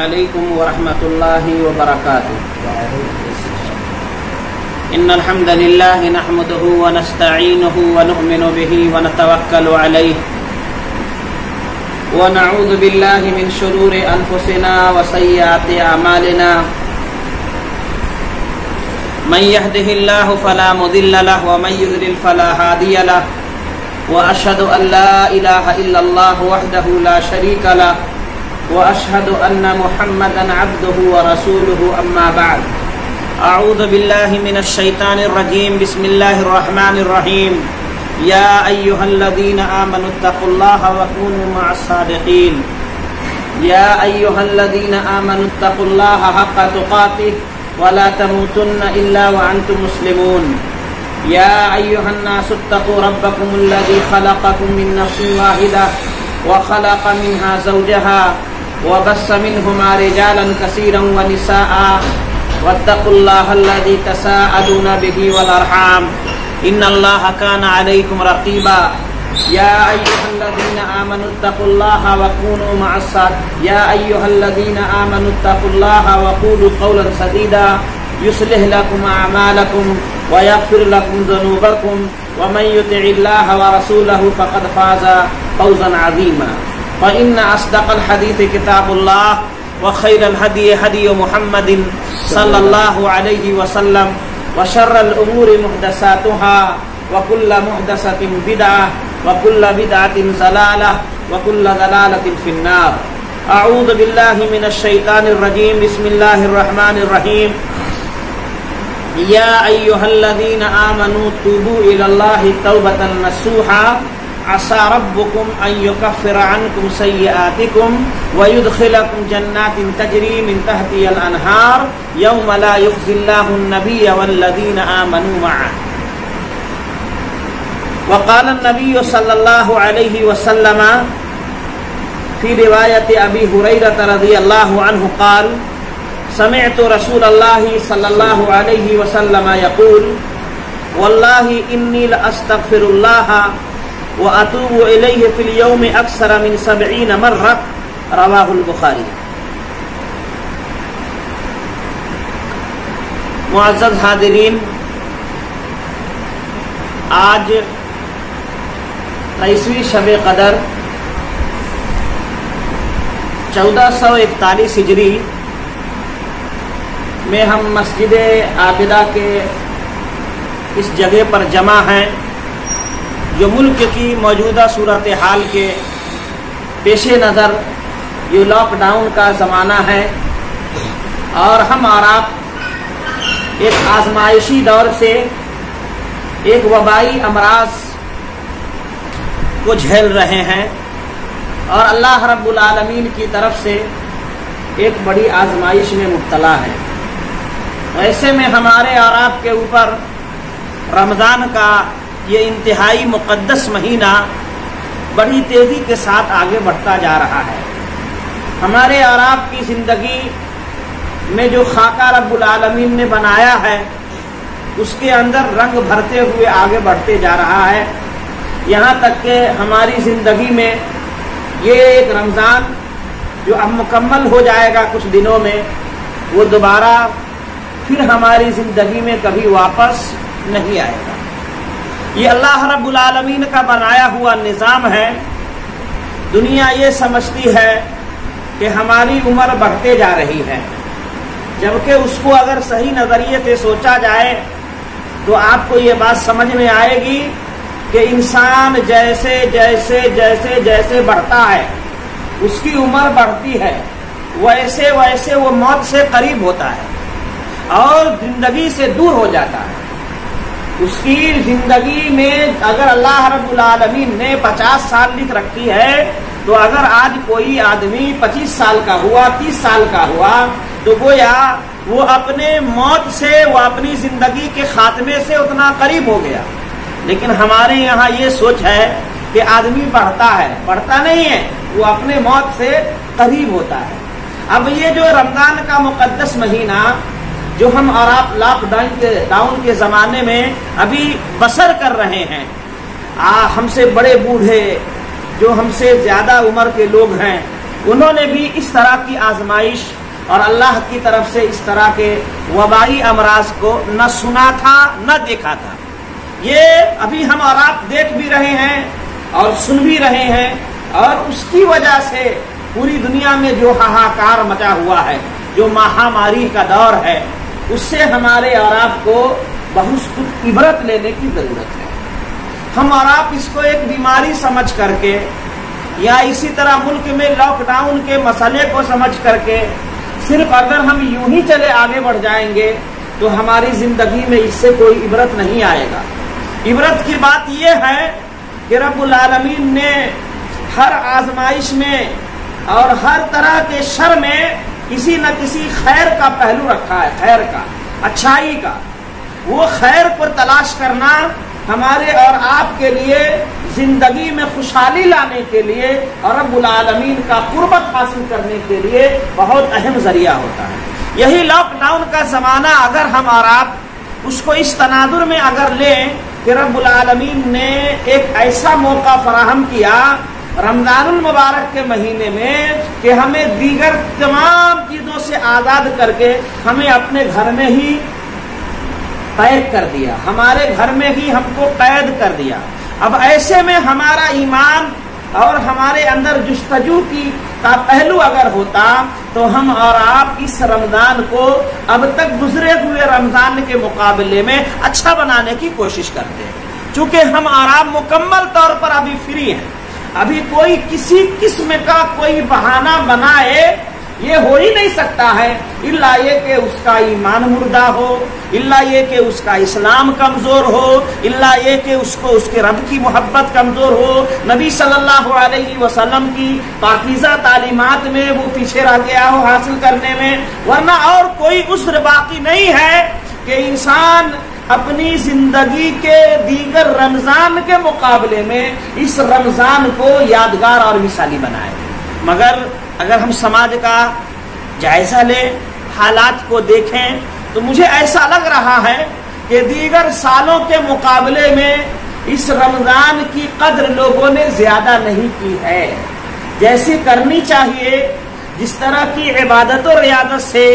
علیکم ورحمۃ اللہ وبرکاتہ۔ ان الحمد للہ نحمده ونستعینه ونؤمن به ونتوکل علیہ ونعوذ باللہ من شرور انفسنا وسیئات اعمالنا من يهده الله فلا مضل له ومن يضلل فلا هادي له واشهد ان لا اله الا الله وحده لا شريك له واشهد ان محمدا عبده ورسوله اما بعد اعوذ بالله من الشيطان الرجيم بسم الله الرحمن الرحيم يا ايها الذين امنوا اتقوا الله وكونوا مع الصادقين يا ايها الذين امنوا اتقوا الله حق تقاته ولا تموتن الا وانتم مسلمون يا ايها الناس اتقوا ربكم الذي خلقكم من نفس واحده وخلق منها زوجها وبث منهما رجالا كثيرا ونساء واتقوا الله الذي تساءلون به والارحام ان الله كان عليكم رقيبا يا ايها الذين امنوا اتقوا الله وكونوا مع الصادقين يا ايها الذين امنوا اتقوا الله وقولوا قولا سديدا يصلح لكم اعمالكم ويغفر لكم ذنوبكم ومن يطع الله ورسوله فقد فاز فوزا عظيما فإن أصدق الحديث كتاب الله وخير الهدي هدي محمد صلى الله عليه وسلم وشر الأمور محدثاتها وكل محدثة بدعة وكل بدعة ضلالة وكل ضلالة في النار أعوذ بالله من الشيطان الرجيم بسم الله الرحمن الرحيم يا أيها الذين آمنوا توبوا إلى الله توبة نصوحا عسى ربكم أن يكفر عنكم سيئاتكم ويدخلكم جنات تجري من تحتها الأنهار يوم لا يخزي الله النبي والذين آمنوا معه وقال النبي صلى الله عليه وسلم في رواية أبي هريرة رضي الله عنه قال سمعت رسول الله صلى الله عليه وسلم يقول والله إني لأستغفر الله وأتوب إليه في اليوم أكثر من 70 مرة رواه البخاری۔ معزز حاضرین، آج 23ویں شب قدر 1441 ہجری میں ہم مسجد عابدہ کے اس جگہ پر جمع ہیں جو ملک کی موجودہ صورتحال کے پیش نظر یہ لاک ڈاؤن کا زمانہ ہے اور ہم اور آپ ایک آزمائشی دور سے ایک وبائی امراض کو جھیل رہے ہیں اور اللہ رب العالمین کی طرف سے ایک بڑی آزمائش میں مبتلا ہے۔ ایسے میں ہمارے اور آپ کے اوپر رمضان کا یہ انتہائی مقدس مہینہ بڑی تیزی کے ساتھ آگے بڑھتا جا رہا ہے۔ ہمارے اور آپ کی زندگی میں جو خاکہ رب العالمین نے بنایا ہے اس کے اندر رنگ بھرتے ہوئے آگے بڑھتے جا رہا ہے، یہاں تک کہ ہماری زندگی میں یہ ایک رمضان جو اب مکمل ہو جائے گا کچھ دنوں میں، وہ دوبارہ پھر ہماری زندگی میں کبھی واپس نہیں آئے گا۔ یہ اللہ رب العالمین کا بنایا ہوا نظام ہے۔ دنیا یہ سمجھتی ہے کہ ہماری عمر بڑھتے جا رہی ہے، جبکہ اس کو اگر صحیح نظریے سے سوچا جائے تو آپ کو یہ بات سمجھ میں آئے گی کہ انسان جیسے جیسے جیسے جیسے بڑھتا ہے اس کی عمر بڑھتی ہے، ویسے ویسے وہ موت سے قریب ہوتا ہے اور زندگی سے دور ہو جاتا ہے۔ اس کی زندگی میں اگر اللہ رب العالمین نے 50 سال لکھ رکھی ہے تو اگر آج کوئی آدمی 25 سال کا ہوا، 30 سال کا ہوا تو گویا وہ اپنے موت سے، وہ اپنی زندگی کے خاتمے سے اتنا قریب ہو گیا۔ لیکن ہمارے یہاں یہ سوچ ہے کہ آدمی بڑھتا ہے، بڑھتا نہیں ہے، وہ اپنے موت سے قریب ہوتا ہے۔ اب یہ جو رمضان کا مقدس مہینہ جو ہم اور آپ لاک ڈاؤن کے زمانے میں ابھی بسر کر رہے ہیں، ہم سے بڑے بوڑھے جو ہم سے زیادہ عمر کے لوگ ہیں انہوں نے بھی اس طرح کی آزمائش اور اللہ کی طرف سے اس طرح کے وبائی امراض کو نہ سنا تھا نہ دیکھا تھا۔ یہ ابھی ہم اور آپ دیکھ بھی رہے ہیں اور سن بھی رہے ہیں، اور اس کی وجہ سے پوری دنیا میں جو ہاہاکار مچا ہوا ہے، جو مہاماری کا دور ہے، اس سے ہمارے اور آپ کو بہت کچھ عبرت لینے کی ضرورت ہے۔ ہم اور آپ اس کو ایک بیماری سمجھ کر کے یا اسی طرح ملک میں لاک ڈاؤن کے مسئلے کو سمجھ کر کے صرف اگر ہم یوں ہی چلے آگے بڑھ جائیں گے تو ہماری زندگی میں اس سے کوئی عبرت نہیں آئے گا۔ عبرت کی بات یہ ہے کہ رب العالمین نے ہر آزمائش میں اور ہر طرح کے شر میں کسی نہ کسی خیر کا پہلو رکھا ہے، خیر کا، اچھائی کا۔ وہ خیر کو تلاش کرنا ہمارے اور آپ کے لیے زندگی میں خوشحالی لانے کے لیے اور رب العالمین کا قربت حاصل کرنے کے لیے بہت اہم ذریعہ ہوتا ہے۔ یہی لاک ڈاؤن کا زمانہ اگر ہم اور آپ اس کو اس تناظر میں اگر لیں کہ رب العالمین نے ایک ایسا موقع فراہم کیا رمضان المبارک کے مہینے میں کہ ہمیں دیگر تمام چیزوں سے آزاد کر کے ہمیں اپنے گھر میں ہی قید کر دیا، ہمارے گھر میں ہی ہم کو قید کر دیا۔ اب ایسے میں ہمارا ایمان اور ہمارے اندر جستجو کی کا پہلو اگر ہوتا تو ہم اور آپ اس رمضان کو اب تک گزرے ہوئے رمضان کے مقابلے میں اچھا بنانے کی کوشش کرتے ہیں۔ چونکہ ہم اور آپ مکمل طور پر ابھی فری ہیں، ابھی کوئی کسی قسم کا کوئی بہانہ بنائے یہ ہو ہی نہیں سکتا ہے، الا یہ کہ اس کا ایمان مردہ ہو، الا یہ کہ اس کا اسلام کمزور ہو، الا یہ کہ اس کو اس کے رب کی محبت کمزور ہو، نبی صلی اللہ علیہ وسلم کی پاکیزہ تعلیمات میں وہ پیچھے رہ گیا ہو حاصل کرنے میں، ورنہ اور کوئی عذر باقی نہیں ہے کہ انسان اپنی زندگی کے دیگر رمضان کے مقابلے میں اس رمضان کو یادگار اور مثالی بنائے۔ مگر اگر ہم سماج کا جائزہ لیں، حالات کو دیکھیں تو مجھے ایسا لگ رہا ہے کہ دیگر سالوں کے مقابلے میں اس رمضان کی قدر لوگوں نے زیادہ نہیں کی ہے، جیسی کرنی چاہیے، جس طرح کی عبادت و ریاضت سے،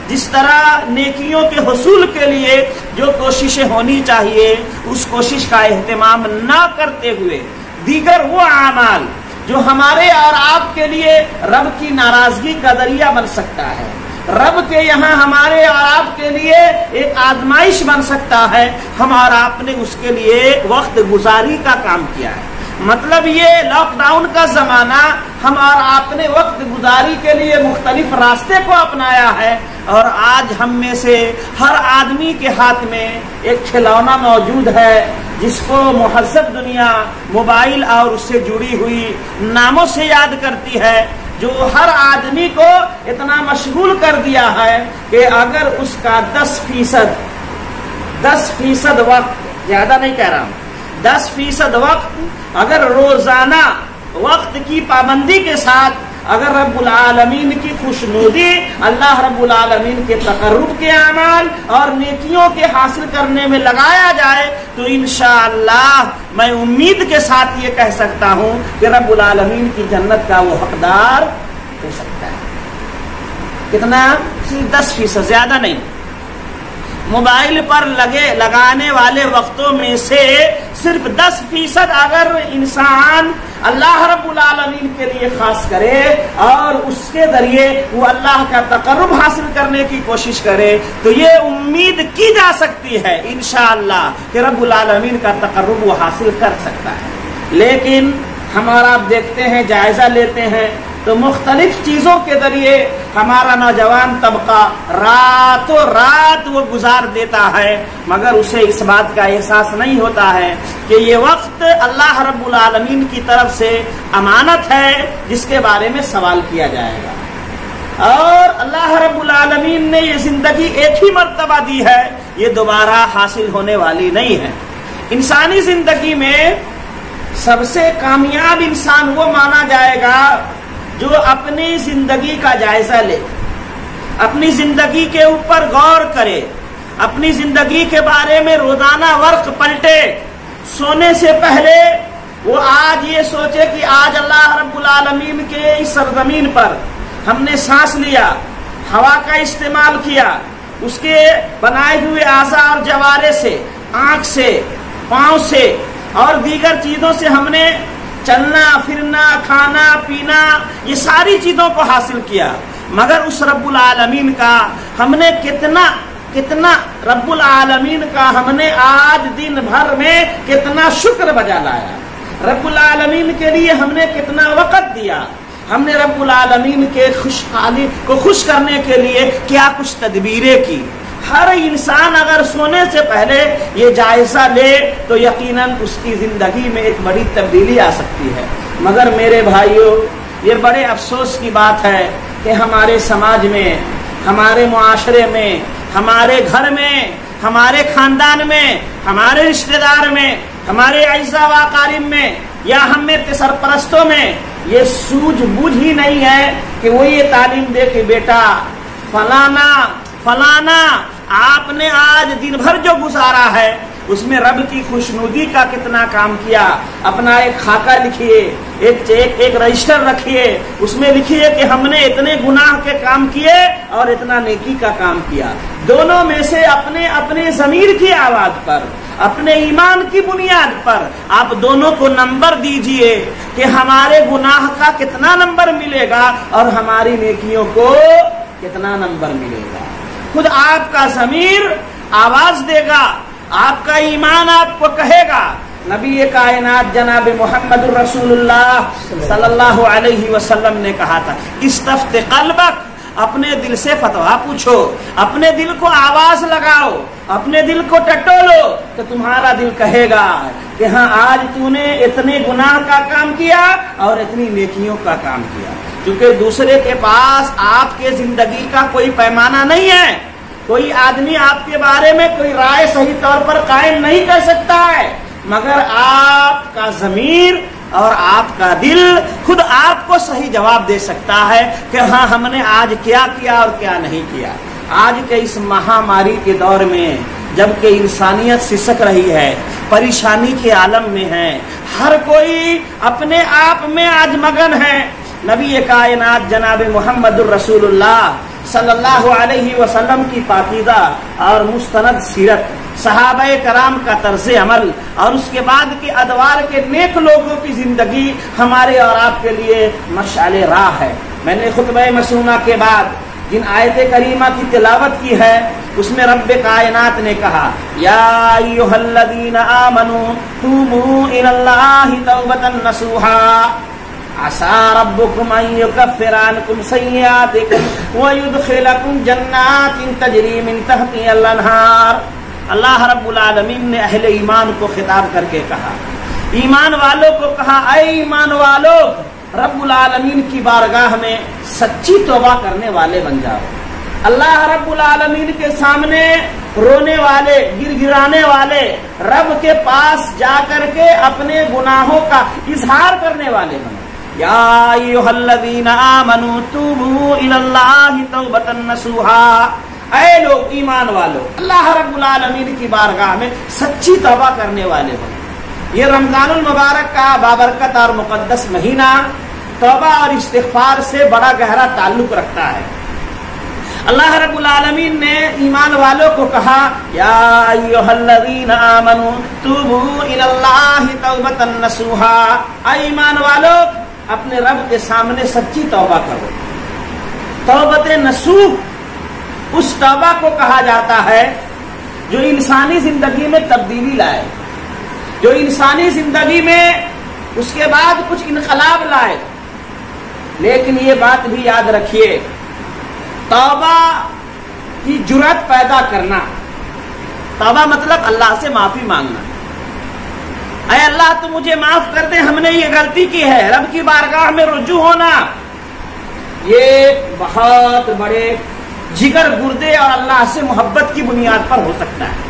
جس طرح نیکیوں کے حصول کے لیے جو کوششیں ہونی چاہیے اس کوشش کا اہتمام نہ کرتے ہوئے دیگر وہ اعمال جو ہمارے اور آپ کے لیے رب کی ناراضگی کا ذریعہ بن سکتا ہے، رب کے یہاں ہمارے اور آپ کے لیے ایک آزمائش بن سکتا ہے، ہم اور آپ نے اس کے لیے وقت گزاری کا کام کیا ہے۔ مطلب یہ لاک ڈاؤن کا زمانہ ہم اور آپ نے وقت گزاری کے لیے مختلف راستے کو اپنایا ہے، اور آج ہم میں سے ہر آدمی کے ہاتھ میں ایک کھلونا موجود ہے جس کو مہذب دنیا موبائل اور اس سے جڑی ہوئی ناموں سے یاد کرتی ہے، جو ہر آدمی کو اتنا مشغول کر دیا ہے کہ اگر اس کا 10% وقت، زیادہ نہیں کہہ رہا ہوں، 10% وقت اگر روزانہ وقت کی پابندی کے ساتھ اگر رب العالمین کی خوشنودی، اللہ رب العالمین کے تقرب کے اعمال اور نیکیوں کے حاصل کرنے میں لگایا جائے تو انشاءاللہ میں امید کے ساتھ یہ کہہ سکتا ہوں کہ رب العالمین کی جنت کا وہ حقدار ہو سکتا ہے۔ کتنا؟ 10%، زیادہ نہیں۔ موبائل پر لگانے والے وقتوں میں سے صرف 10% اگر انسان اللہ رب العالمین کے لیے خاص کرے اور اس کے ذریعے وہ اللہ کا تقرب حاصل کرنے کی کوشش کرے تو یہ امید کی جا سکتی ہے انشاءاللہ کہ رب العالمین کا تقرب وہ حاصل کر سکتا ہے۔ لیکن ہمارا آپ دیکھتے ہیں، جائزہ لیتے ہیں تو مختلف چیزوں کے ذریعے ہمارا نوجوان طبقہ راتوں رات وہ گزار دیتا ہے، مگر اسے اس بات کا احساس نہیں ہوتا ہے کہ یہ وقت اللہ رب العالمین کی طرف سے امانت ہے جس کے بارے میں سوال کیا جائے گا، اور اللہ رب العالمین نے یہ زندگی ایک ہی مرتبہ دی ہے، یہ دوبارہ حاصل ہونے والی نہیں ہے۔ انسانی زندگی میں سب سے کامیاب انسان وہ مانا جائے گا جو اپنی زندگی کا جائزہ لے، اپنی زندگی کے اوپر غور کرے، اپنی زندگی کے بارے میں روزانہ ورق پلٹے، سونے سے پہلے وہ آج یہ سوچے کہ آج اللہ رب العالمین کے اس سرزمین پر ہم نے سانس لیا، ہوا کا استعمال کیا، اس کے بنائے ہوئے اعضاء اور جوارے سے، آنکھ سے، پاؤں سے اور دیگر چیزوں سے ہم نے چلنا پھرنا، کھانا پینا، یہ ساری چیزوں کو حاصل کیا، مگر اس رب العالمین کا ہم نے کتنا رب العالمین کا ہم نے آج دن بھر میں کتنا شکر بجا لایا، رب العالمین کے لیے ہم نے کتنا وقت دیا، ہم نے رب العالمین کے خوشحالی کو خوش کرنے کے لیے کیا کچھ تدبیریں کی۔ ہر انسان اگر سونے سے پہلے یہ جائزہ لے تو یقیناً اس کی زندگی میں ایک بڑی تبدیلی آ سکتی ہے، مگر میرے بھائیوں یہ بڑے افسوس کی بات ہے کہ ہمارے سماج میں، ہمارے معاشرے میں، ہمارے گھر میں، ہمارے خاندان میں، ہمارے رشتہ دار میں، ہمارے اعزاء و اقارب میں یا ہم میں سرپرستوں میں یہ سوجھ بوجھ ہی نہیں ہے کہ وہ یہ تعلیم دے کہ بیٹا فلانا آپ نے آج دن بھر جو گزارا ہے اس میں رب کی خوشنودی کا کتنا کام کیا، اپنا ایک خاکہ لکھیے، ایک رجسٹر رکھیے، اس میں لکھیے کہ ہم نے اتنے گناہ کے کام کیے اور اتنا نیکی کا کام کیا۔ دونوں میں سے اپنے ضمیر کی آواز پر، اپنے ایمان کی بنیاد پر آپ دونوں کو نمبر دیجئے کہ ہمارے گناہ کا کتنا نمبر ملے گا اور ہماری نیکیوں کو کتنا نمبر ملے گا۔ خود آپ کا ضمیر آواز دے گا، آپ کا ایمان آپ کو کہے گا۔ نبی کائنات جناب محمد الرسول اللہ صلی اللہ علیہ وسلم نے کہا تھا، استفت قلبک، اپنے دل سے فتویٰ پوچھو، اپنے دل کو آواز لگاؤ، اپنے دل کو ٹٹولو تو تمہارا دل کہے گا کہ ہاں آج تو نے اتنے گناہ کا کام کیا اور اتنی نیکیوں کا کام کیا، کیونکہ دوسرے کے پاس آپ کے زندگی کا کوئی پیمانہ نہیں ہے، کوئی آدمی آپ کے بارے میں کوئی رائے صحیح طور پر قائم نہیں کر سکتا ہے، مگر آپ کا ضمیر اور آپ کا دل خود آپ کو صحیح جواب دے سکتا ہے کہ ہاں ہم نے آج کیا کیا اور کیا نہیں کیا۔ آج کے اس مہاماری کے دور میں جبکہ انسانیت سسک رہی ہے، پریشانی کے عالم میں ہے، ہر کوئی اپنے آپ میں آج مگن ہے، نبی کائنات جناب محمد الرسول اللہ صلی اللہ علیہ وسلم کی پاکیزہ اور مستند سیرت، صحابہ کرام کا طرز عمل اور اس کے بعد کے ادوار کے نیک لوگوں کی زندگی ہمارے اور آپ کے لیے مشعل راہ ہے۔ میں نے خطبہ مسنونہ کے بعد جن آیت کریمہ کی تلاوت کی ہے اس میں رب کائنات نے کہا، یا ایھا الذین آمنوا توبوا الی اللہ توبۃ نصوحا عسى ربكم ان يكفر عنكم سيئاتكم ويدخلكم جنات تجري من تحتها الانهار۔ اللہ رب العالمین نے اہل ایمان کو خطاب کر کے کہا، ایمان والوں کو کہا، اے ایمان والو رب العالمین کی بارگاہ میں سچی توبہ کرنے والے بن جاؤ۔ اللہ رب العالمین کے سامنے رونے والے، گر گرانے والے، رب کے پاس جا کر کے اپنے گناہوں کا اظہار کرنے والے بنو۔ یا ایھا الذین آمنوا توبوا الی اللہ توبۃ نصوحا، اے لوگ ایمان والو اللہ رب العالمین کی بارگاہ میں سچی توبہ کرنے والے بنو۔ یہ رمضان المبارک کا بابرکت اور مقدس مہینہ توبہ اور استغفار سے بڑا گہرا تعلق رکھتا ہے۔ اللہ رب العالمین نے ایمان والوں کو کہا، یا ایھا الذین آمنوا توبوا الی اللہ توبۃ نصوحا، اے ایمان والو اپنے رب کے سامنے سچی توبہ کرو۔ توبۃ نصوح اس توبہ کو کہا جاتا ہے جو انسانی زندگی میں تبدیلی لائے، جو انسانی زندگی میں اس کے بعد کچھ انقلاب لائے۔ لیکن یہ بات بھی یاد رکھیے، توبہ کی جرأت پیدا کرنا، توبہ مطلب اللہ سے معافی مانگنا، اے اللہ تو مجھے معاف کر دے، ہم نے یہ غلطی کی ہے، رب کی بارگاہ میں رجوع ہونا، یہ بہت بڑے جگر گردے اور اللہ سے محبت کی بنیاد پر ہو سکتا ہے،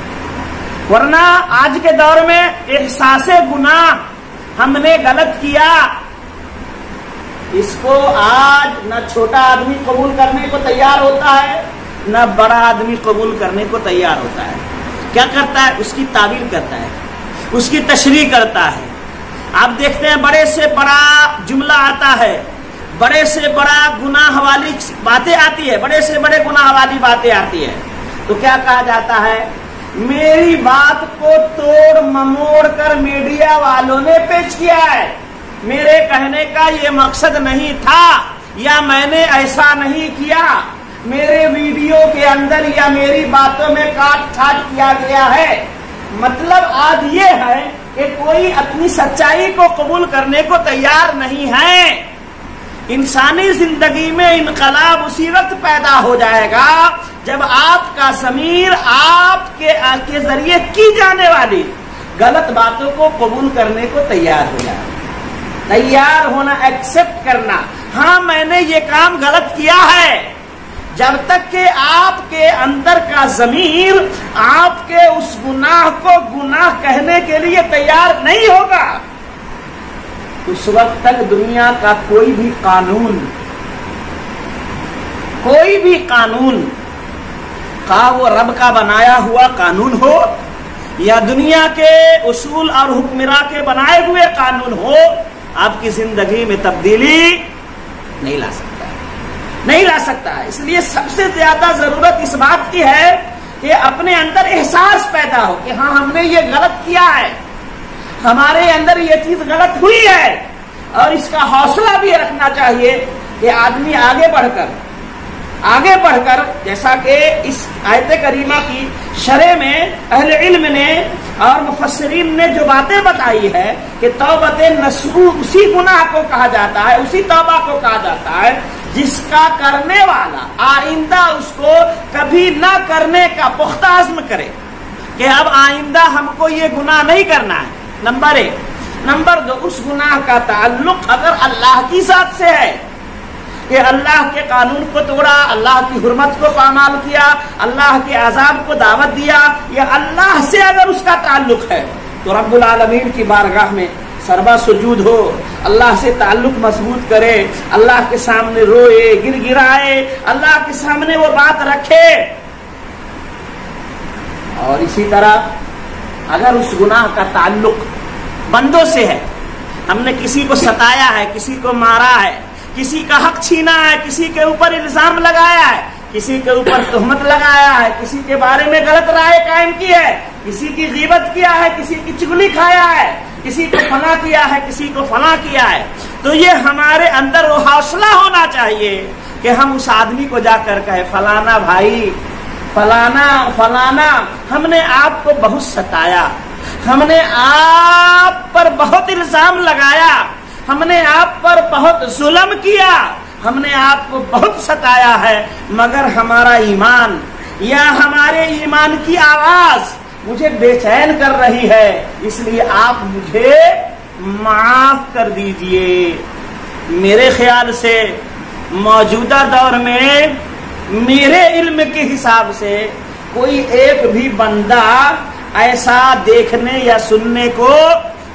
ورنہ آج کے دور میں احساس گناہ، ہم نے غلط کیا، اس کو آج نہ چھوٹا آدمی قبول کرنے کو تیار ہوتا ہے نہ بڑا آدمی قبول کرنے کو تیار ہوتا ہے۔ کیا کرتا ہے؟ اس کی تعبیر کرتا ہے، اس کی تشریح کرتا ہے، آپ دیکھتے ہیں بڑے سے بڑا جملہ آتا ہے، بڑے سے بڑا گناہ والی باتیں آتی ہے، بڑے سے بڑے گناہ والی باتیں آتی ہے، تو کیا کہا جاتا ہے؟ میری بات کو توڑ مموڑ کر میڈیا والوں نے پیش کیا ہے، میرے کہنے کا یہ مقصد نہیں تھا، یا میں نے ایسا نہیں کیا، میرے ویڈیو کے اندر یا میری باتوں میں کاٹ چھانٹ کیا گیا ہے۔ مطلب آج یہ ہے کہ کوئی اپنی سچائی کو قبول کرنے کو تیار نہیں ہے۔ انسانی زندگی میں انقلاب اسی وقت پیدا ہو جائے گا جب آپ کا ضمیر آپ کے ذریعے کی جانے والی غلط باتوں کو قبول کرنے کو تیار ہو جائے، تیار ہونا، ایکسپٹ کرنا، ہاں میں نے یہ کام غلط کیا ہے۔ جب تک کہ آپ کے اندر کا ضمیر آپ کے اس گناہ کو گناہ کہنے کے لیے تیار نہیں ہوگا، اس وقت تک دنیا کا کوئی بھی قانون خواہ وہ رب کا بنایا ہوا قانون ہو یا دنیا کے اصول اور حکمراں کے بنائے ہوئے قانون ہو، آپ کی زندگی میں تبدیلی نہیں لا سکتا ہے۔ اس لیے سب سے زیادہ ضرورت اس بات کی ہے کہ اپنے اندر احساس پیدا ہو کہ ہاں ہم نے یہ غلط کیا ہے، ہمارے اندر یہ چیز غلط ہوئی ہے، اور اس کا حوصلہ بھی رکھنا چاہیے کہ آدمی آگے بڑھ کر جیسا کہ اس آیت کریمہ کی شرح میں اہل علم نے اور مفسرین نے جو باتیں بتائی ہے کہ توبۃ نصوح اسی گناہ کو کہا جاتا ہے، اسی توبہ کو کہا جاتا ہے جس کا کرنے والا آئندہ اس کو کبھی نہ کرنے کا پختہ عزم کرے کہ اب آئندہ ہم کو یہ گناہ نہیں کرنا ہے، نمبر 1۔ نمبر 2، اس گناہ کا تعلق اگر اللہ کی ذات سے ہے کہ اللہ کے قانون کو توڑا، اللہ کی حرمت کو پامال کیا، اللہ کے عذاب کو دعوت دیا، یا اللہ سے اگر اس کا تعلق ہے تو رب العالمین کی بارگاہ میں سربا سجود ہو، اللہ سے تعلق مضبوط کرے، اللہ کے سامنے روئے، گر گرائے، اللہ کے سامنے وہ بات رکھے۔ اور اسی طرح اگر اس گناہ کا تعلق بندوں سے ہے، ہم نے کسی کو ستایا ہے، کسی کو مارا ہے، کسی کا حق چھینا ہے، کسی کے اوپر الزام لگایا ہے، کسی کے اوپر تہمت لگایا ہے، کسی کے بارے میں غلط رائے قائم کی ہے، کسی کی غیبت کیا ہے، کسی کی چغلی کھایا ہے، کسی کو فلاں کیا ہے، کسی کو فلاں کیا ہے، تو یہ ہمارے اندر وہ حوصلہ ہونا چاہیے کہ ہم اس آدمی کو جا کر کہے فلانا بھائی، فلانا ہم نے آپ کو بہت ستایا، ہم نے آپ پر بہت الزام لگایا، ہم نے آپ پر بہت ظلم کیا، ہم نے آپ کو بہت ستایا ہے، مگر ہمارا ایمان یا ہمارے ایمان کی آواز مجھے بے چین کر رہی ہے، اس لیے آپ مجھے معاف کر دیجئے۔ میرے خیال سے موجودہ دور میں میرے علم کے حساب سے کوئی ایک بھی بندہ ایسا دیکھنے یا سننے کو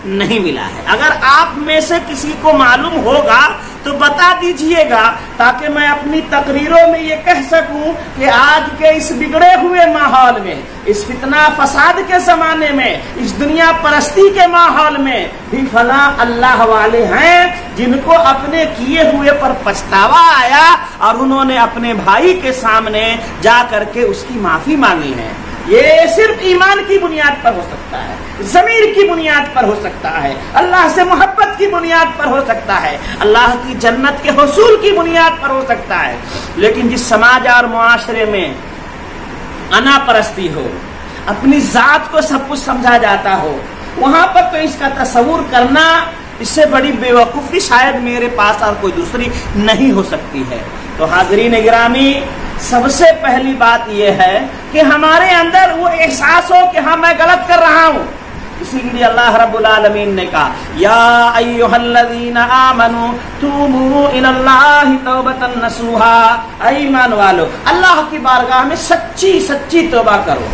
نہیں ملا ہے۔ اگر آپ میں سے کسی کو معلوم ہوگا تو بتا دیجئے گا تاکہ میں اپنی تقریروں میں یہ کہہ سکوں کہ آج کے اس بگڑے ہوئے ماحول میں، اس فتنہ فساد کے زمانے میں، اس دنیا پرستی کے ماحول میں بھی فلاں اللہ والے ہیں جن کو اپنے کیے ہوئے پر پچھتاوا آیا اور انہوں نے اپنے بھائی کے سامنے جا کر کے اس کی معافی مانگی ہے۔ یہ صرف ایمان کی بنیاد پر ہو سکتا ہے، ضمیر کی بنیاد پر ہو سکتا ہے، اللہ سے محبت کی بنیاد پر ہو سکتا ہے، اللہ کی جنت کے حصول کی بنیاد پر ہو سکتا ہے۔ لیکن جس سماج اور معاشرے میں انا پرستی ہو، اپنی ذات کو سب کچھ سمجھا جاتا ہو، وہاں پر تو اس کا تصور کرنا اس سے بڑی بے وقوفی شاید میرے پاس اور کوئی دوسری نہیں ہو سکتی ہے۔ تو حاضرین گرامی، سب سے پہلی بات یہ ہے کہ ہمارے اندر وہ احساس ہو کہ ہاں میں غلط کر رہا ہوں۔ اسی لیے اللہ رب العالمین نے کہا یا ایھا الذین آمنوا توبوا الی اللہ توبۃ نصوحا، اے ایمان والو اللہ کی بارگاہ میں سچی توبہ کرو،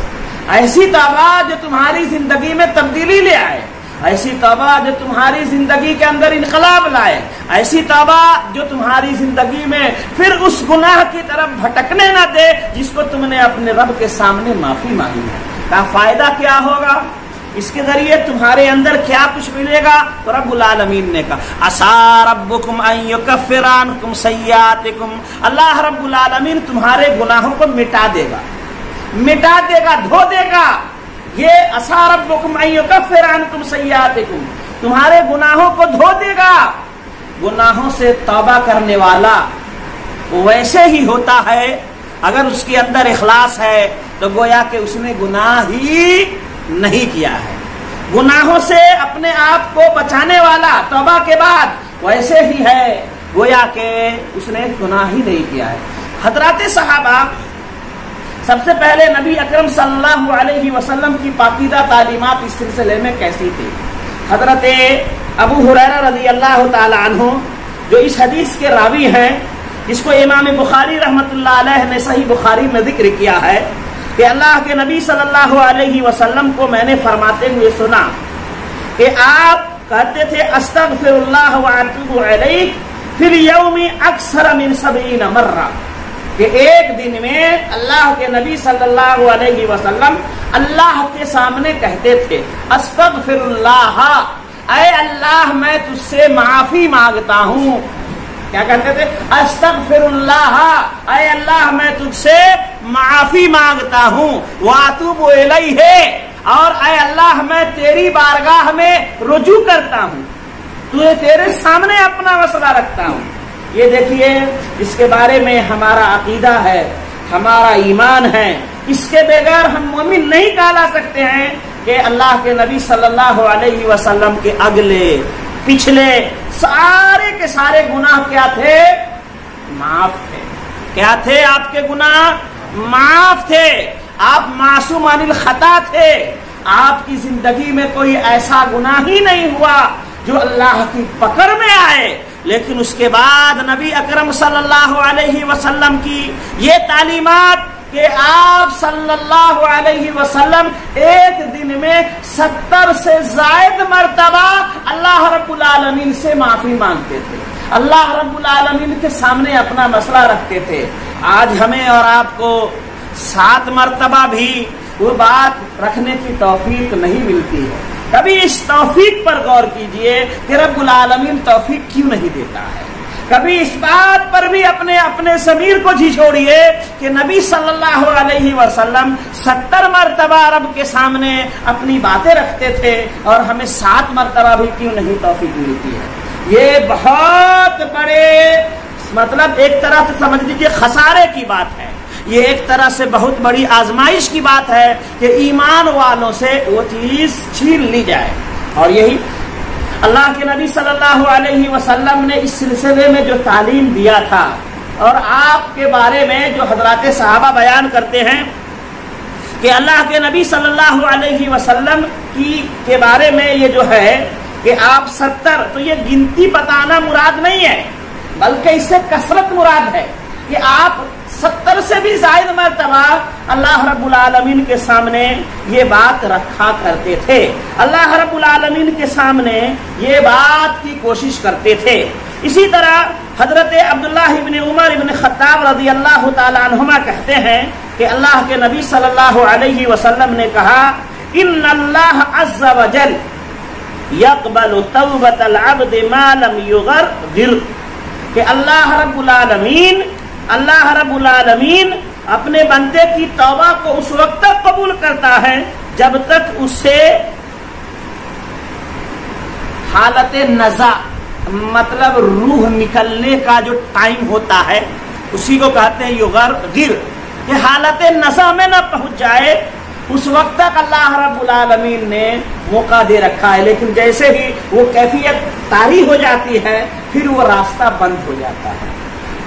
ایسی توبہ جو تمہاری زندگی میں تبدیلی لے آئے، ایسی توبہ جو تمہاری زندگی کے اندر انقلاب لائے، ایسی توبہ جو تمہاری زندگی میں پھر اس گناہ کی طرف بھٹکنے نہ دے جس کو تم نے اپنے رب کے سامنے معافی مانگی ہے۔ کا فائدہ کیا ہوگا؟ اس کے ذریعے تمہارے اندر کیا کچھ ملے گا؟ تو رب العالمین نے کہا عسیٰ ربکم ان یکفر عنکم سیئاتکم، اللہ رب العالمین تمہارے گناہوں کو مٹا دے گا، مٹا دے گا، دھو دے گا۔ یہ عسیٰ ربکم ان یکفر عنکم سیئاتکم، تمہارے گناہوں کو دھو دے گا۔ گناہوں سے توبہ کرنے والا ویسے ہی ہوتا ہے، اگر اس کے اندر اخلاص ہے تو گویا کہ اس نے گناہ ہی نہیں کیا ہے۔ گناہوں سے اپنے آپ کو بچانے والا توبہ کے بعد ویسے ہی ہے گویا کہ اس نے گناہ ہی نہیں کیا ہے۔ حضرات صحابہ سب سے پہلے نبی اکرم صلی اللہ علیہ وسلم کی پاکیزہ تعلیمات اس سلسلے میں کیسی تھی؟ حضرت ابو ہریرہ رضی اللہ تعالی عنہ جو اس حدیث کے راوی ہیں، جس کو امام بخاری رحمۃ اللہ علیہ نے صحیح بخاری میں ذکر کیا ہے کہ اللہ کے نبی صلی اللہ علیہ وسلم کو میں نے فرماتے ہوئے سنا کہ آپ کہتے تھے استغفر اللہ واتوب الیہ فی الیوم اکثر من 70 مرہ، کہ ایک دن میں اللہ کے نبی صلی اللہ علیہ وسلم اللہ کے سامنے کہتے تھے استغفر اللہ، اے اللہ میں تجھ سے معافی مانگتا ہوں۔ کیا کہتے تھے؟ استغفر اللہ، اے اللہ میں تجھ سے معافی مانگتا ہوں، واتوب الیہ، اور اے اللہ میں تیری بارگاہ میں رجوع کرتا ہوں، تیرے سامنے اپنا مسئلہ رکھتا ہوں۔ یہ دیکھیے اس کے بارے میں ہمارا عقیدہ ہے، ہمارا ایمان ہے، اس کے بغیر ہم مومن نہیں کہلا سکتے ہیں کہ اللہ کے نبی صلی اللہ علیہ وسلم کے اگلے پچھلے سارے کے سارے گناہ کیا تھے؟ معاف تھے۔ کیا تھے آپ کے گناہ؟ معاف تھے۔ آپ معصوم عن الخطا تھے، آپ کی زندگی میں کوئی ایسا گناہ ہی نہیں ہوا جو اللہ کی پکڑ میں آئے۔ لیکن اس کے بعد نبی اکرم صلی اللہ علیہ وسلم کی یہ تعلیمات کہ آپ صلی اللہ علیہ وسلم ایک دن میں 70 سے زائد مرتبہ اللہ رب العالمین سے معافی مانگتے تھے، اللہ رب العالمین کے سامنے اپنا مسئلہ رکھتے تھے۔ آج ہمیں اور آپ کو 7 مرتبہ بھی وہ بات رکھنے کی توفیق نہیں ملتی ہے۔ کبھی اس توفیق پر غور کیجئے کہ رب العالمین توفیق کیوں نہیں دیتا ہے۔ کبھی اس بات پر بھی اپنے ضمیر کو جھنجھوڑیے کہ نبی صلی اللہ علیہ وسلم 70 مرتبہ رب کے سامنے اپنی باتیں رکھتے تھے اور ہمیں 7 مرتبہ بھی کیوں نہیں توفیق ملتی ہے۔ یہ بہت بڑے مطلب ایک طرح سے سمجھ لیجیے خسارے کی بات ہے، یہ ایک طرح سے بہت بڑی آزمائش کی بات ہے کہ ایمان والوں سے وہ چیز چھین لی جائے۔ اور یہی اللہ کے نبی صلی اللہ علیہ وسلم نے اس سلسلے میں جو تعلیم دیا تھا، اور آپ کے بارے میں جو حضرات صحابہ بیان کرتے ہیں کہ اللہ کے نبی صلی اللہ علیہ وسلم کے بارے میں یہ جو ہے کہ آپ 70، تو یہ گنتی بتانا مراد نہیں ہے بلکہ اس سے کثرت مراد ہے کہ آپ 70 سے بھی زائد مرتبہ اللہ رب العالمین کے سامنے یہ بات رکھا کرتے تھے، اللہ رب العالمین کے سامنے یہ بات کی کوشش کرتے تھے۔ اسی طرح حضرت عبداللہ ابن عمر ابن خطاب رضی اللہ تعالی عنہما کہتے ہیں کہ اللہ کے نبی صلی اللہ علیہ وسلم نے کہا ان اللہ عز وجل یقبل توبۃ العبد ما لم یغرغر، کہ اللہ رب العالمین اپنے بندے کی توبہ کو اس وقت تک قبول کرتا ہے جب تک اسے حالت نزع مطلب روح نکلنے کا جو ٹائم ہوتا ہے اسی کو کہتے ہیں یغرغر، کہ حالت نزع میں نہ پہنچ جائے اس وقت تک اللہ رب العالمین نے موقع دے رکھا ہے، لیکن جیسے ہی وہ کیفیت طاری ہو جاتی ہے پھر وہ راستہ بند ہو جاتا ہے۔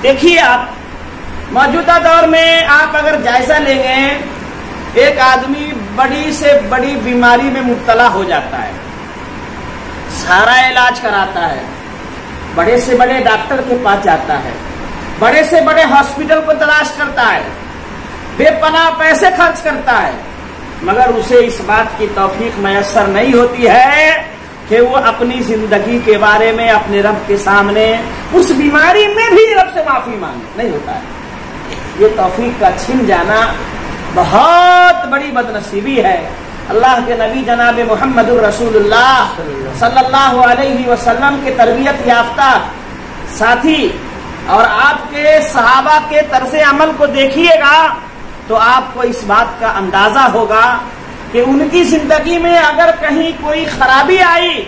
دیکھیے آپ موجودہ دور میں آپ اگر جائزہ لیں گے، ایک آدمی بڑی سے بڑی بیماری میں مبتلا ہو جاتا ہے، سارا علاج کراتا ہے، بڑے سے بڑے ڈاکٹر کے پاس جاتا ہے، بڑے سے بڑے ہاسپٹل کو تلاش کرتا ہے، بے پناہ پیسے خرچ کرتا ہے، مگر اسے اس بات کی توفیق میسر نہیں ہوتی ہے کہ وہ اپنی زندگی کے بارے میں اپنے رب کے سامنے اس بیماری میں بھی رب سے معافی مانگے، نہیں ہوتا ہے۔ یہ توفیق کا چھن جانا بہت بڑی بدنصیبی ہے۔ اللہ کے نبی جناب محمد الرسول اللہ صلی اللہ علیہ وسلم کے تربیت یافتہ ساتھی اور آپ کے صحابہ کے طرز عمل کو دیکھیے گا تو آپ کو اس بات کا اندازہ ہوگا کہ ان کی زندگی میں اگر کہیں کوئی خرابی آئی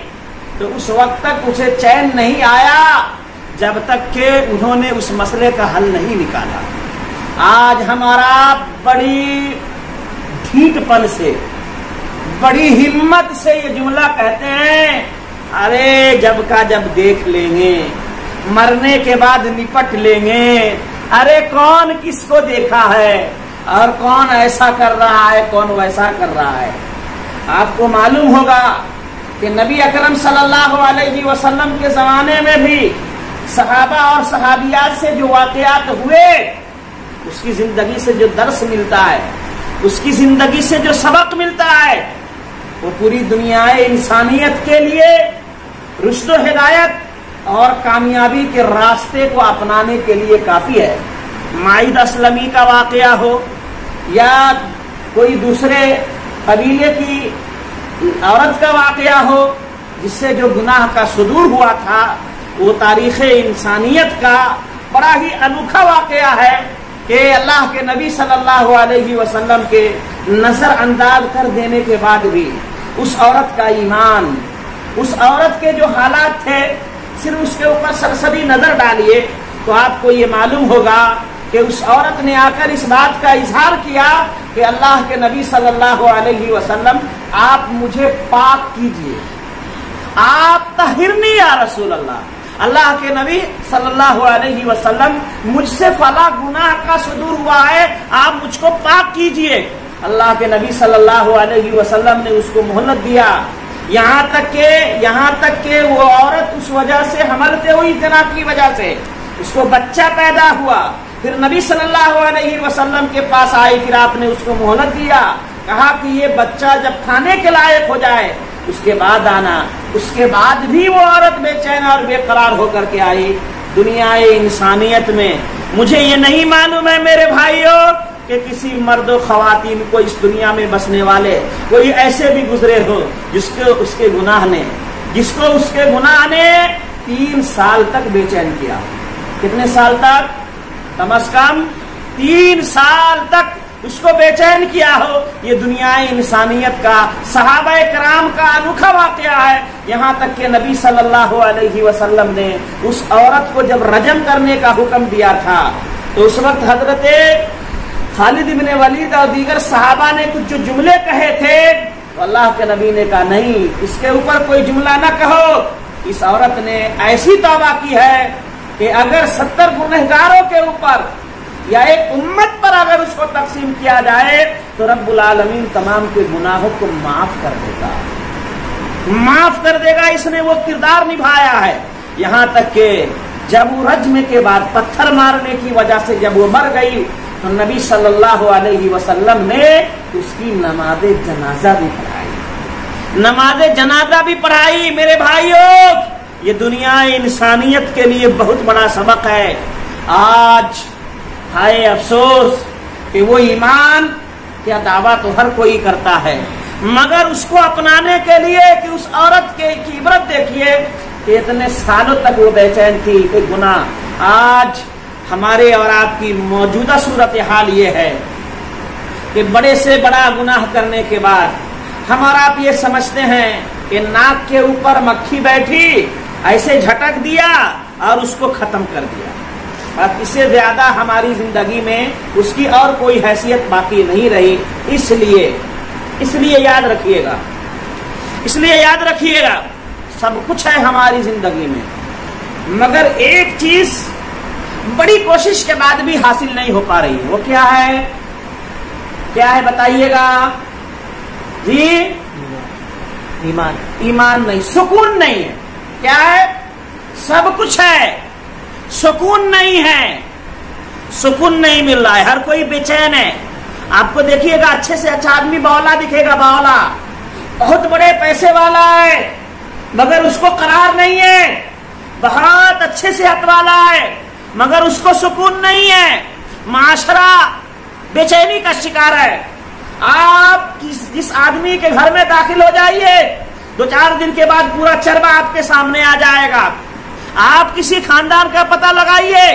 تو اس وقت تک اسے چین نہیں آیا جب تک کہ انہوں نے اس مسئلے کا حل نہیں نکالا۔ آج ہمارا بڑی ڈھیٹ پن سے، بڑی ہمت سے یہ جملہ کہتے ہیں، ارے جب کا جب دیکھ لیں گے، مرنے کے بعد نپٹ لیں گے، ارے کون کس کو دیکھا ہے اور کون ایسا کر رہا ہے کون ویسا کر رہا ہے۔ آپ کو معلوم ہوگا کہ نبی اکرم صلی اللہ علیہ وسلم کے زمانے میں بھی صحابہ اور صحابیات سے جو واقعات ہوئے، اس کی زندگی سے جو درس ملتا ہے، اس کی زندگی سے جو سبق ملتا ہے، وہ پوری دنیا انسانیت کے لیے رشد و ہدایت اور کامیابی کے راستے کو اپنانے کے لیے کافی ہے۔ مائد اسلمی کا واقعہ ہو یا کوئی دوسرے قبیلے کی عورت کا واقعہ ہو جس سے جو گناہ کا صدور ہوا تھا، وہ تاریخ انسانیت کا بڑا ہی انوکھا واقعہ ہے کہ اللہ کے نبی صلی اللہ علیہ وسلم کے نظر انداز کر دینے کے بعد بھی اس عورت کا ایمان، اس عورت کے جو حالات تھے، صرف اس کے اوپر سرسری نظر ڈالیے تو آپ کو یہ معلوم ہوگا کہ اس عورت نے آ کر اس بات کا اظہار کیا کہ اللہ کے نبی صلی اللہ علیہ وسلم آپ مجھے پاک کیجئے، آپ طہرنی یا رسول اللہ، اللہ کے نبی صلی اللہ علیہ وسلم مجھ سے فلاں گناہ کا صدور ہوا ہے، آپ مجھ کو پاک کیجئے۔ اللہ کے نبی صلی اللہ علیہ وسلم نے اس کو مہلت دیا، یہاں تک کہ وہ عورت اس وجہ سے حمل سے ہوئی، زنا کی وجہ سے اس کو بچہ پیدا ہوا، پھر نبی صلی اللہ علیہ وسلم کے پاس آئی، پھر آپ نے اس کو مہلت دیا، کہا کہ یہ بچہ جب کھانے کے لائق ہو جائے اس کے بعد آنا۔ اس کے بعد بھی وہ عورت بے چین اور بے قرار ہو کر کے آئی۔ دنیا انسانیت میں مجھے یہ نہیں معلوم ہے میرے بھائیوں کہ کسی مرد و خواتین کو اس دنیا میں بسنے والے کوئی ایسے بھی گزرے ہو جس کو اس کے گناہ نے 3 سال تک بے چین کیا۔ کتنے سال تک؟ کم از کم 3 سال تک اس کو بے چین کیا ہو۔ یہ دنیا انسانیت کا، صحابہ کرام کا انوکھا واقعہ ہے، یہاں تک کہ نبی صلی اللہ علیہ وسلم نے اس عورت کو جب رجم کرنے کا حکم دیا تھا تو اس وقت حضرت خالد بن ولید اور دیگر صحابہ نے کچھ جو جملے کہے تھے تو اللہ کے نبی نے کہا نہیں، اس کے اوپر کوئی جملہ نہ کہو۔ اس عورت نے ایسی توبہ کی ہے کہ اگر 70 گنہگاروں کے اوپر یا ایک امت پر اگر اس کو تقسیم کیا جائے تو رب العالمین تمام کے گناہوں کو معاف کر دے گا۔ اس نے وہ کردار نبھایا ہے، یہاں تک کہ جب وہ رجم کے بعد پتھر مارنے کی وجہ سے جب وہ مر گئی تو نبی صلی اللہ علیہ وسلم نے اس کی نماز جنازہ بھی پڑھائی۔ میرے بھائیوں، یہ دنیا انسانیت کے لیے بہت بڑا سبق ہے۔ آج ہائے افسوس کہ وہ ایمان کیا دعویٰ تو ہر کوئی کرتا ہے، مگر اس کو اپنانے کے لیے کہ اس عورت کی عبرت دیکھیے کہ اتنے سالوں تک وہ بے چین تھی کہ گناہ۔ آج ہمارے اور آپ کی موجودہ صورتحال یہ ہے کہ بڑے سے بڑا گناہ کرنے کے بعد ہم اور آپ یہ سمجھتے ہیں کہ ناک کے اوپر مکھی بیٹھی، ایسے جھٹک دیا اور اس کو ختم کر دیا، اب اس سے زیادہ ہماری زندگی میں اس کی اور کوئی حیثیت باقی نہیں رہی۔ اس لیے یاد رکھیے گا سب کچھ ہے ہماری زندگی میں، مگر ایک چیز بڑی کوشش کے بعد بھی حاصل نہیں ہو پا رہی ہے، وہ کیا ہے بتائیے گا جی؟ ایمان نہیں، سکون نہیں ہے۔ کیا ہے؟ سب کچھ ہے، سکون نہیں ہے، سکون نہیں مل رہا ہے، ہر کوئی بے چین ہے۔ آپ کو دیکھیے گا اچھے سے اچھا آدمی باولا دکھے گا، باولا بہت بڑے پیسے والا ہے مگر اس کو قرار نہیں ہے، بہت اچھے صحت والا ہے مگر اس کو سکون نہیں ہے، معاشرہ بے چینی کا شکار ہے۔ آپ جس آدمی کے گھر میں داخل ہو جائیے 2-4 دن کے بعد پورا چربا آپ کے سامنے آ جائے گا. آپ کسی خاندان کا پتہ لگائیے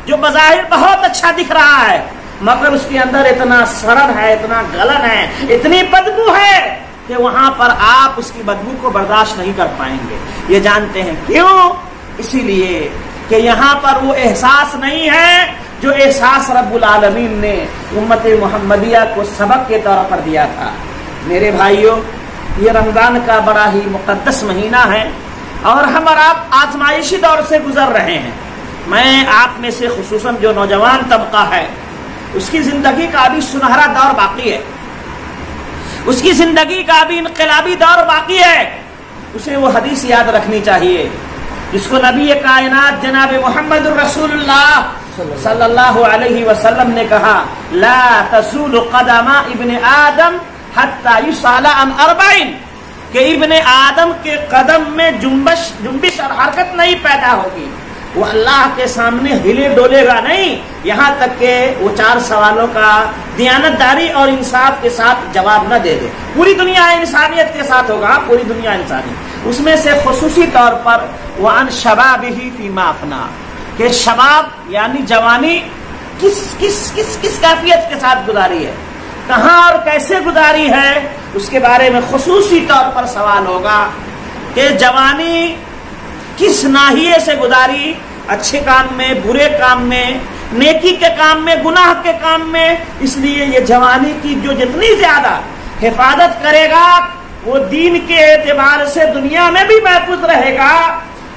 جو بظاہر بہت اچھا دکھ رہا ہے مگر اس کے اندر اتنا سڑن ہے, اتنا گلن ہے, اتنی بدبو ہے کہ وہاں پر آپ اس کی بدبو کو برداشت نہیں کر پائیں گے. یہ جانتے ہیں کیوں؟ اسی لیے کہ یہاں پر وہ احساس نہیں ہے جو احساس رب العالمین نے امت محمدیہ کو سبق کے طور پر دیا تھا. میرے بھائیوں, یہ رمضان کا بڑا ہی مقدس مہینہ ہے اور ہم اور آپ آزمائشی دور سے گزر رہے ہیں. میں آپ میں سے خصوصاً جو نوجوان طبقہ ہے اس کی زندگی کا ابھی سنہرا دور باقی ہے, اس کی زندگی کا ابھی انقلابی دور باقی ہے. اسے وہ حدیث یاد رکھنی چاہیے جس کو نبی کائنات جناب محمد رسول اللہ صلی اللہ علیہ وسلم نے کہا لا تزول قدم ابن آدم حتی یسأل عن 4 کہ ابن آدم کے قدم میں جنبش اور حرکت نہیں پیدا ہوگی, وہ اللہ کے سامنے ہلے ڈولے گا نہیں یہاں تک کہ وہ 4 سوالوں کا دیانت داری اور انصاف کے ساتھ جواب نہ دے دے. پوری دنیا انسانیت کے ساتھ ہوگا, پوری دنیا انسانیت. اس میں سے خصوصی طور پر وَعَنْ شَبَابِهِ فِيمَا أَفْنَىٰ کہ شباب یعنی جوانی کس کیفیت کے ساتھ گزاری ہے, کہاں اور کیسے گزاری ہے, اس کے بارے میں خصوصی طور پر سوال ہوگا کہ جوانی کس ناحیے سے گزاری, اچھے کام میں, برے کام میں, نیکی کے کام میں, گناہ کے کام میں. اس لیے یہ جوانی کی جو جتنی زیادہ حفاظت کرے گا وہ دین کے اعتبار سے دنیا میں بھی محفوظ رہے گا,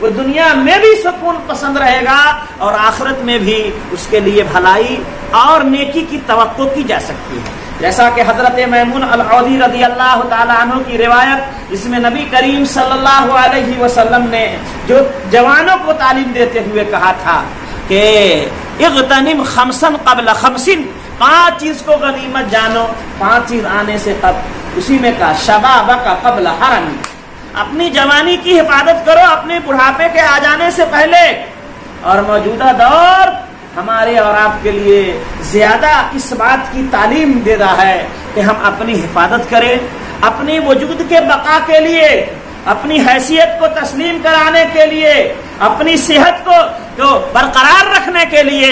وہ دنیا میں بھی سکون پسند رہے گا اور آخرت میں بھی اس کے لیے بھلائی اور نیکی کی توقع کی جا سکتی ہے. جیسا کہ حضرت میمون العودی رضی اللہ تعالیٰ عنہ کی روایت جس میں نبی کریم صلی اللہ علیہ وسلم نے جو جوانوں کو تعلیم دیتے ہوئے کہا تھا کہ اغتنم 5 قبل 5, 5 چیز کو غنیمت جانو 5 چیز آنے سے قبل. اسی میں کہا شبابک قبل حرم, اپنی جوانی کی حفاظت کرو اپنے بڑھاپے کے آ جانے سے پہلے. اور موجودہ دور ہمارے اور آپ کے لیے زیادہ اس بات کی تعلیم دے رہا ہے کہ ہم اپنی حفاظت کریں, اپنی وجود کے بقا کے لیے, اپنی حیثیت کو تسلیم کرانے کے لیے, اپنی صحت کو برقرار رکھنے کے لیے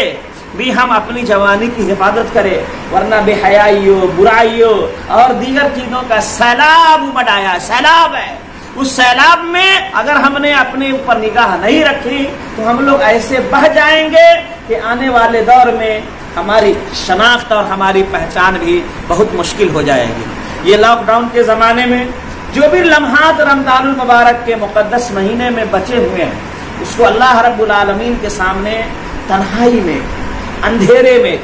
بھی ہم اپنی جوانی کی حفاظت کریں. ورنہ بے حیائیوں, برائیوں اور دیگر چیزوں کا سیلاب امڑ آیا, سیلاب ہے. اس سیلاب میں اگر ہم نے اپنے اوپر نگاہ نہیں رکھی تو ہم لوگ ایسے بہہ جائیں گے کہ آنے والے دور میں ہماری شناخت اور ہماری پہچان بھی بہت مشکل ہو جائے گی. یہ لاک ڈاؤن کے زمانے میں جو بھی لمحات رمضان المبارک کے مقدس مہینے میں بچے ہوئے ہیں اس کو اللہ رب العالمین کے سامنے تنہائی میں, اندھیرے میں,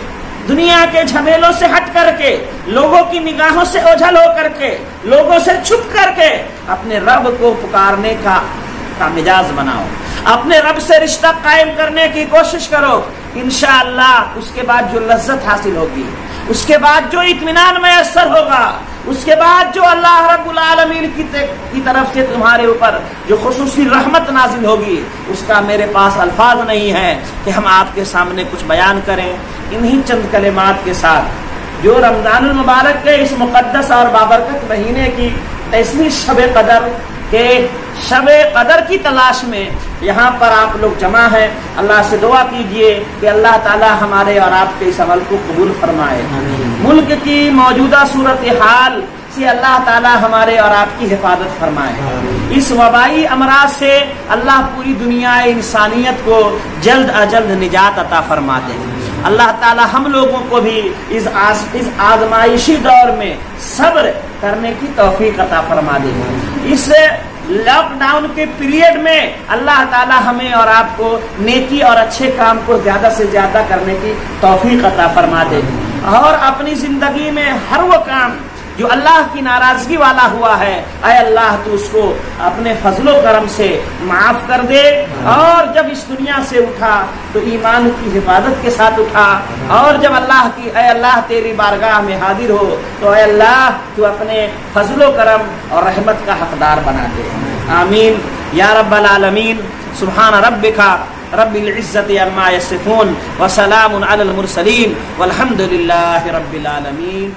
دنیا کے جھمیلوں سے ہٹ کر کے, لوگوں کی نگاہوں سے اوجھل ہو کر کے, لوگوں سے چھپ کر کے اپنے رب کو پکارنے کا مجاز بناؤ, اپنے رب سے رشتہ قائم کرنے کی کوشش کرو. انشاءاللہ اس کے بعد جو لذت حاصل ہوگی, اس کے بعد جو اطمینان میسر ہوگا, اس کے بعد جو اللہ رب العالمین کی طرف سے تمہارے اوپر جو خصوصی رحمت نازل ہوگی, اس کا میرے پاس الفاظ نہیں ہے کہ ہم آپ کے سامنے کچھ بیان کریں. انہی چند کلمات کے ساتھ جو رمضان المبارک کے اس مقدس اور بابرکت مہینے کی ایسی شب قدر کہ شب قدر کی تلاش میں یہاں پر آپ لوگ جمع ہیں, اللہ سے دعا کیجئے کہ اللہ تعالی ہمارے اور آپ کے اس عمل کو قبول فرمائے. ملک کی موجودہ صورتحال سے اللہ تعالی ہمارے اور آپ کی حفاظت فرمائے. اس وبائی امراض سے اللہ پوری دنیا انسانیت کو جلد از جلد نجات عطا فرما دے. اللہ تعالی ہم لوگوں کو بھی اس آزمائشی دور میں صبر کرنے کی توفیق عطا فرما دے. اس لاک ڈاؤن کے پیریڈ میں اللہ تعالی ہمیں اور آپ کو نیکی اور اچھے کام کو زیادہ سے زیادہ کرنے کی توفیق عطا فرما دے, اور اپنی زندگی میں ہر وہ کام جو اللہ کی ناراضگی والا ہوا ہے اے اللہ تو اس کو اپنے فضل و کرم سے معاف کر دے. اور جب اس دنیا سے اٹھا تو ایمان کی حفاظت کے ساتھ اٹھا, اور جب اللہ کی اے اللہ تیری بارگاہ میں حاضر ہو تو اے اللہ تو اپنے فضل و کرم اور رحمت کا حقدار بنا دے. آمین یا رب العالمین. سبحان ربک رب العزت عما یصفون وسلام علی المرسلین والحمد للہ رب العالمین.